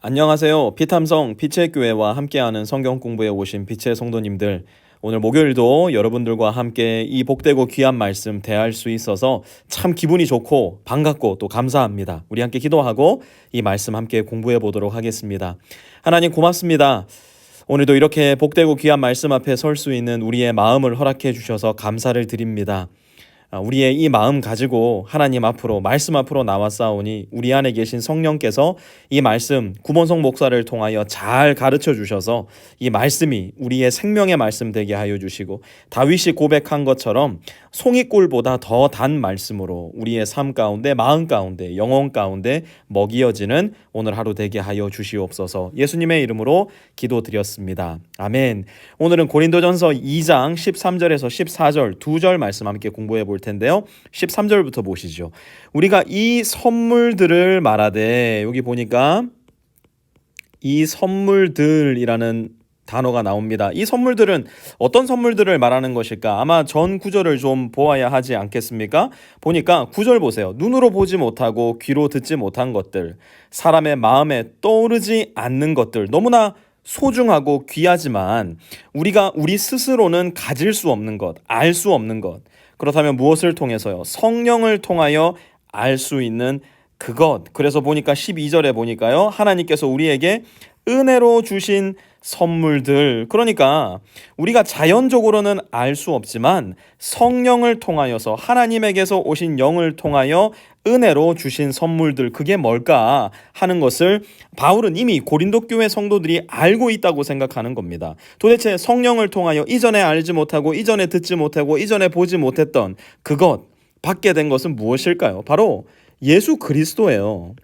안녕하세요. 피탐성 빛의 교회와 함께하는 성경 공부에 오신 빛의 성도님들, 오늘 목요일도 여러분들과 함께 이 복되고 귀한 말씀 대할 수 있어서 참 기분이 좋고 반갑고 또 감사합니다. 우리 함께 기도하고 이 말씀 함께 공부해 보도록 하겠습니다. 하나님 고맙습니다. 오늘도 이렇게 복되고 귀한 말씀 앞에 설 수 있는 우리의 마음을 허락해 주셔서 감사를 드립니다. 우리의 이 마음 가지고 하나님 앞으로 말씀 앞으로 나왔사오니 우리 안에 계신 성령께서 이 말씀 구본성 목사를 통하여 잘 가르쳐 주셔서 이 말씀이 우리의 생명의 말씀 되게 하여 주시고 다윗이 고백한 것처럼 송이꿀보다 더 단 말씀으로 우리의 삶 가운데 마음 가운데 영혼 가운데 먹이어지는 오늘 하루 되게 하여 주시옵소서. 예수님의 이름으로 기도드렸습니다. 아멘. 오늘은 고린도전서 2장 13절에서 14절 2절 말씀 함께 공부해 볼 텐데요. 13절부터 보시죠. 우리가 이 선물들을 말하되, 여기 보니까 이 선물들이라는 단어가 나옵니다. 이 선물들은 어떤 선물들을 말하는 것일까? 아마 전 구절을 좀 보아야 하지 않겠습니까? 보니까 9절 보세요. 눈으로 보지 못하고 귀로 듣지 못한 것들, 사람의 마음에 떠오르지 않는 것들, 너무나 소중하고 귀하지만 우리가 우리 스스로는 가질 수 없는 것, 알 수 없는 것. 그렇다면 무엇을 통해서요? 성령을 통하여 알 수 있는 그것. 그래서 보니까 12절에 보니까요, 하나님께서 우리에게 은혜로 주신 선물들, 그러니까 우리가 자연적으로는 알 수 없지만 성령을 통하여서 하나님에게서 오신 영을 통하여 은혜로 주신 선물들, 그게 뭘까 하는 것을 바울은 이미 고린도 교회 성도들이 알고 있다고 생각하는 겁니다. 도대체 성령을 통하여 이전에 알지 못하고 이전에 듣지 못하고 이전에 보지 못했던 그것, 받게 된 것은 무엇일까요? 바로 예수 그리스도예요.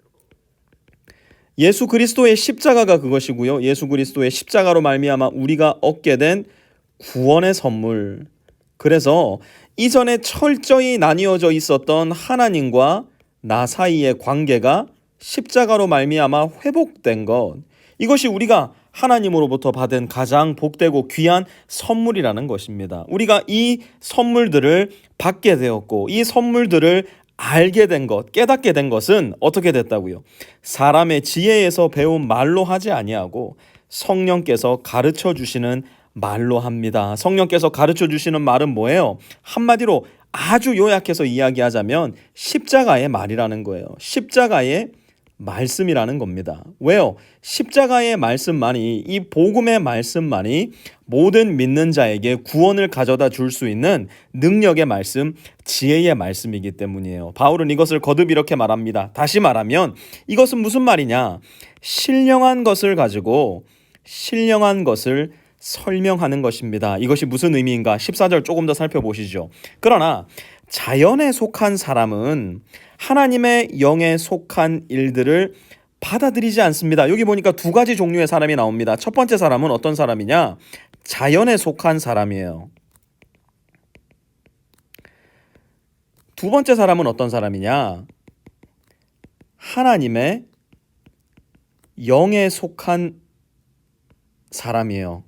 예수 그리스도의 십자가가 그것이고요. 예수 그리스도의 십자가로 말미암아 우리가 얻게 된 구원의 선물. 그래서 이전에 철저히 나뉘어져 있었던 하나님과 나 사이의 관계가 십자가로 말미암아 회복된 것. 이것이 우리가 하나님으로부터 받은 가장 복되고 귀한 선물이라는 것입니다. 우리가 이 선물들을 받게 되었고 이 선물들을 알게 된 것, 깨닫게 된 것은 어떻게 됐다고요? 사람의 지혜에서 배운 말로 하지 아니하고 성령께서 가르쳐 주시는 말로 합니다. 성령께서 가르쳐 주시는 말은 뭐예요? 한마디로 아주 요약해서 이야기하자면 십자가의 말이라는 거예요. 십자가의 말씀이라는 겁니다. 왜요? 십자가의 말씀만이, 이 복음의 말씀만이 모든 믿는 자에게 구원을 가져다 줄 수 있는 능력의 말씀, 지혜의 말씀이기 때문이에요. 바울은 이것을 거듭 이렇게 말합니다. 다시 말하면 이것은 무슨 말이냐? 신령한 것을 가지고 신령한 것을 설명하는 것입니다. 이것이 무슨 의미인가? 14절 조금 더 살펴보시죠. 그러나 자연에 속한 사람은 하나님의 영에 속한 일들을 받아들이지 않습니다. 여기 보니까 두 가지 종류의 사람이 나옵니다. 첫 번째 사람은 어떤 사람이냐? 자연에 속한 사람이에요. 두 번째 사람은 어떤 사람이냐? 하나님의 영에 속한 사람이에요.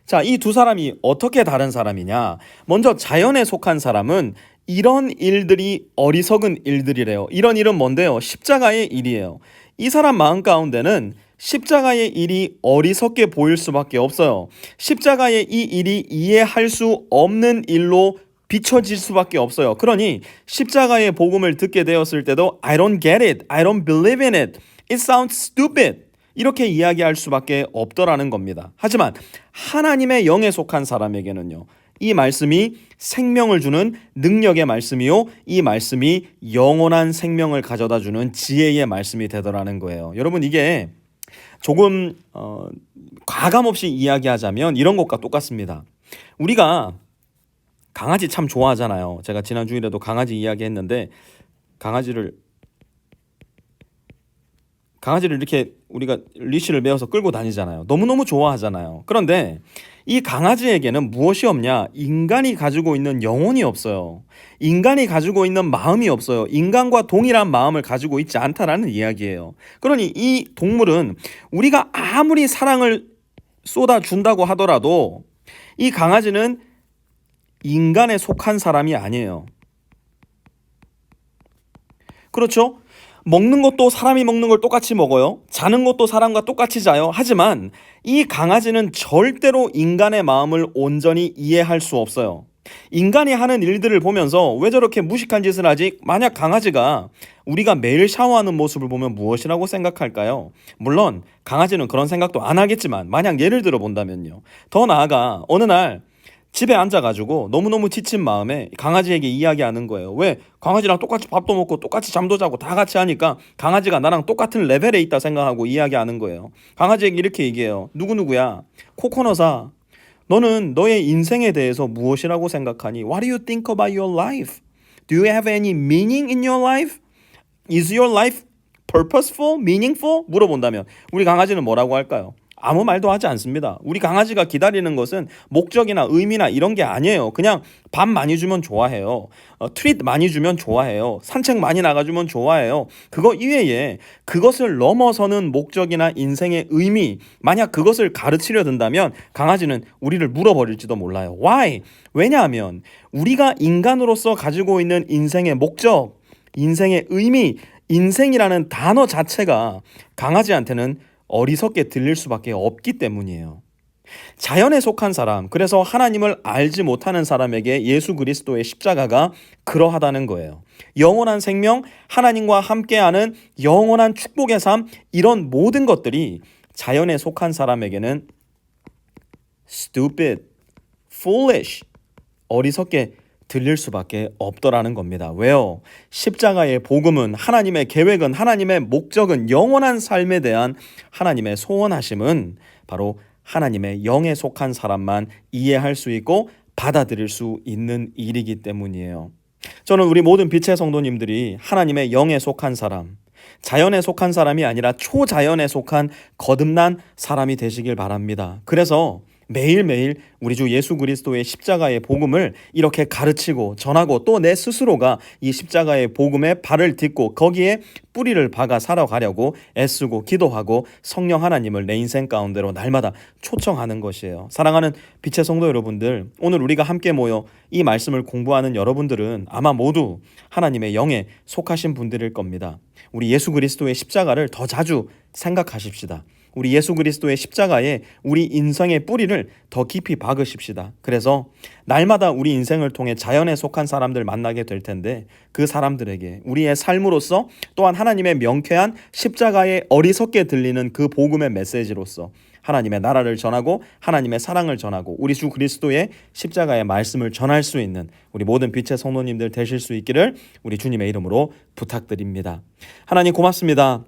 자, 이 두 사람이 어떻게 다른 사람이냐? 먼저 자연에 속한 사람은 이런 일들이 어리석은 일들이래요. 이런 일은 뭔데요? 십자가의 일이에요. 이 사람 마음 가운데는 십자가의 일이 어리석게 보일 수밖에 없어요. 십자가의 이 일이 이해할 수 없는 일로 비춰질 수밖에 없어요. 그러니 십자가의 복음을 듣게 되었을 때도 I don't get it, I don't believe in it, it sounds stupid, 이렇게 이야기할 수밖에 없더라는 겁니다. 하지만 하나님의 영에 속한 사람에게는요, 이 말씀이 생명을 주는 능력의 말씀이요, 이 말씀이 영원한 생명을 가져다 주는 지혜의 말씀이 되더라는 거예요. 여러분, 이게 조금 과감 없이 이야기하자면 이런 것과 똑같습니다. 우리가 강아지 참 좋아하잖아요. 제가 지난 주일에도 강아지 이야기했는데 강아지를 이렇게 우리가 리시를 메어서 끌고 다니잖아요. 너무너무 좋아하잖아요. 그런데 이 강아지에게는 무엇이 없냐? 인간이 가지고 있는 영혼이 없어요. 인간이 가지고 있는 마음이 없어요. 인간과 동일한 마음을 가지고 있지 않다라는 이야기예요. 그러니 이 동물은 우리가 아무리 사랑을 쏟아준다고 하더라도 이 강아지는 인간에 속한 사람이 아니에요. 그렇죠? 먹는 것도 사람이 먹는 걸 똑같이 먹어요. 자는 것도 사람과 똑같이 자요. 하지만 이 강아지는 절대로 인간의 마음을 온전히 이해할 수 없어요. 인간이 하는 일들을 보면서 왜 저렇게 무식한 짓을 하지? 만약 강아지가 우리가 매일 샤워하는 모습을 보면 무엇이라고 생각할까요? 물론 강아지는 그런 생각도 안 하겠지만 만약 예를 들어 본다면요. 더 나아가 어느 날 집에 앉아가지고 너무너무 지친 마음에 강아지에게 이야기하는 거예요. 왜? 강아지랑 똑같이 밥도 먹고 똑같이 잠도 자고 다 같이 하니까 강아지가 나랑 똑같은 레벨에 있다 생각하고 이야기하는 거예요. 강아지에게 이렇게 얘기해요. 누구누구야. 코코넛아. 너는 너의 인생에 대해서 무엇이라고 생각하니? What do you think about your life? Do you have any meaning in your life? Is your life purposeful, meaningful? 물어본다면 우리 강아지는 뭐라고 할까요? 아무 말도 하지 않습니다. 우리 강아지가 기다리는 것은 목적이나 의미나 이런 게 아니에요. 그냥 밥 많이 주면 좋아해요. 트릿 많이 주면 좋아해요. 산책 많이 나가주면 좋아해요. 그거 이외에 그것을 넘어서는 목적이나 인생의 의미, 만약 그것을 가르치려 든다면 강아지는 우리를 물어버릴지도 몰라요. Why? 왜냐하면 우리가 인간으로서 가지고 있는 인생의 목적, 인생의 의미, 인생이라는 단어 자체가 강아지한테는 어리석게 들릴 수밖에 없기 때문이에요. 자연에 속한 사람, 그래서 하나님을 알지 못하는 사람에게 예수 그리스도의 십자가가 그러하다는 거예요. 영원한 생명, 하나님과 함께하는 영원한 축복의 삶, 이런 모든 것들이 자연에 속한 사람에게는 stupid, foolish, 어리석게 들릴 수밖에 없더라는 겁니다. 왜요? 십자가의 복음은, 하나님의 계획은, 하나님의 목적은, 영원한 삶에 대한 하나님의 소원하심은 바로 하나님의 영에 속한 사람만 이해할 수 있고 받아들일 수 있는 일이기 때문이에요. 저는 우리 모든 빛의 성도님들이 하나님의 영에 속한 사람, 자연에 속한 사람이 아니라 초자연에 속한 거듭난 사람이 되시길 바랍니다. 그래서 매일매일 우리 주 예수 그리스도의 십자가의 복음을 이렇게 가르치고 전하고 또 내 스스로가 이 십자가의 복음에 발을 딛고 거기에 뿌리를 박아 살아가려고 애쓰고 기도하고 성령 하나님을 내 인생 가운데로 날마다 초청하는 것이에요. 사랑하는 빛의 성도 여러분들, 오늘 우리가 함께 모여 이 말씀을 공부하는 여러분들은 아마 모두 하나님의 영에 속하신 분들일 겁니다. 우리 예수 그리스도의 십자가를 더 자주 생각하십시다. 우리 예수 그리스도의 십자가에 우리 인생의 뿌리를 더 깊이 박으십시다. 그래서 날마다 우리 인생을 통해 자연에 속한 사람들 만나게 될 텐데 그 사람들에게 우리의 삶으로서 또한 하나님의 명쾌한 십자가에 어리석게 들리는 그 복음의 메시지로서 하나님의 나라를 전하고 하나님의 사랑을 전하고 우리 주 그리스도의 십자가의 말씀을 전할 수 있는 우리 모든 빛의 성도님들 되실 수 있기를 우리 주님의 이름으로 부탁드립니다. 하나님 고맙습니다.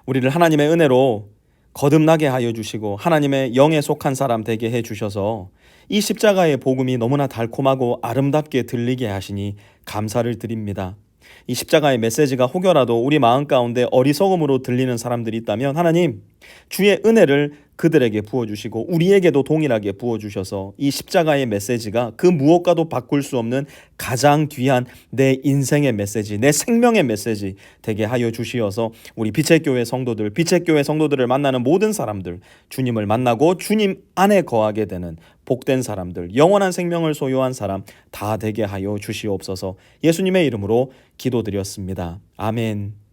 우리를 하나님의 은혜로 거듭나게 하여 주시고 하나님의 영에 속한 사람 되게 해 주셔서 이 십자가의 복음이 너무나 달콤하고 아름답게 들리게 하시니 감사를 드립니다. 이 십자가의 메시지가 혹여라도 우리 마음 가운데 어리석음으로 들리는 사람들이 있다면 하나님 주의 은혜를 그들에게 부어주시고 우리에게도 동일하게 부어주셔서 이 십자가의 메시지가 그 무엇과도 바꿀 수 없는 가장 귀한 내 인생의 메시지, 내 생명의 메시지 되게 하여 주시어서 우리 빛의 교회 성도들, 빛의 교회 성도들을 만나는 모든 사람들 주님을 만나고 주님 안에 거하게 되는 복된 사람들, 영원한 생명을 소유한 사람 다 되게 하여 주시옵소서. 예수님의 이름으로 기도드렸습니다. 아멘.